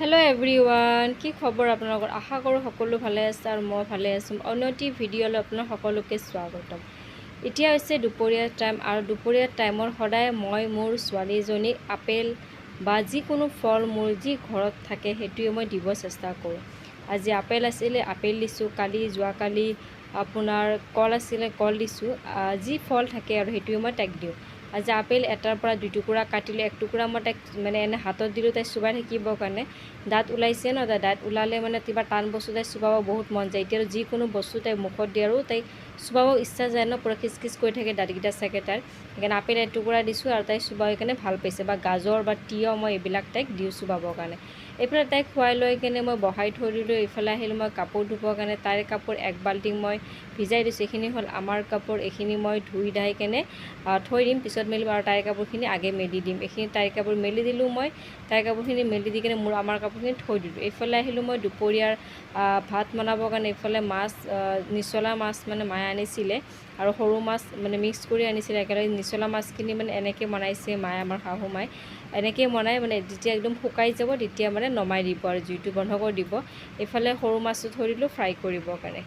hello everyone কি খবৰ আপোনালোকৰ আশা কৰোঁ সকলো ভালে আছে আৰু মই ভালে আছো অন্যটি ভিডিঅ'লৈ আপোনাক সকলোকে স্বাগতম এতিয়া হৈছে দুপৰীয়া টাইম আৰু দুপৰীয়া টাইমৰ সদায় মই মোৰ ছোৱালীজনীক আপেল বা যিকোনো ফল মূল যি ঘৰত থাকে হেতুৱে মই দিব চেষ্টা কৰোঁ আজি আপেল আছিল আপেল দিছোঁ কালি যোৱাকালি আপোনাৰ কল আছিল কল দিছোঁ যি ফল থাকে আৰু হেতুৱে মই তাক দিওঁ আজি আপেল এটাৰ পৰা দুই টুকুৰা কাটিলে এক টুকুৰা মই তাক মানে এনে হাতত দিলোঁ তাই চুবাই থাকিবৰ কাৰণে দাঁত ওলাইছে ন দাঁত ওলালে মানে কিবা টান বস্তু তাই চুবাব বহুত মন যায় এতিয়া যিকোনো বস্তু তাই মুখত দিয়ে আৰু তাই চুবাব ইচ্ছা যায় ন পুৰা খিচখিচ কৰি থাকে দাঁতকেইটা চাগে তাই সেইকাৰণে আপেল এটুকুৰা দিছোঁ আৰু তাই চুবাই কেনে ভাল পাইছে বা গাজৰ বা তিয়ঁহ মই এইবিলাক তাইক দিওঁ চুবাবৰ কাৰণে এইফালে তাইক খুৱাই লৈ কেনে মই বহাই থৈ দিলোঁ এইফালে আহিলোঁ মই কাপোৰ ধুবৰ কাৰণে তাইৰ কাপোৰ এক বাল্টিং মই ভিজাই দিছোঁ এইখিনি হ'ল আমাৰ কাপোৰ এইখিনি মই ধুই ধাই কেনে থৈ দিম পিছত মেলিম আৰু তাইৰ কাপোৰখিনি আগে মেলি দিম এইখিনি তাইৰ কাপোৰ মেলি দিলোঁ মই তাইৰ কাপোৰখিনি মেলি দি কেনে মোৰ আমাৰ কাপোৰখিনি থৈ দিলোঁ এইফালে আহিলোঁ মই দুপৰীয়াৰ ভাত বনাবৰ কাৰণে এইফালে মাছ নিচলা মাছ মানে মায়ে আনিছিলে আৰু সৰু মাছ মানে মিক্স কৰি আনিছিলে একেলগে নিচলা মাছখিনি মানে এনেকৈ বনাইছে মায়ে আমাৰ শাহু মায়ে এনেকৈ বনাই মানে যেতিয়া একদম শুকাই যাব তেতিয়া মানে নমাই দিব আৰু জুইটো বন্ধ কৰি দিব এইফালে সৰু মাছটো থৈ দিলোঁ ফ্ৰাই কৰিবৰ কাৰণে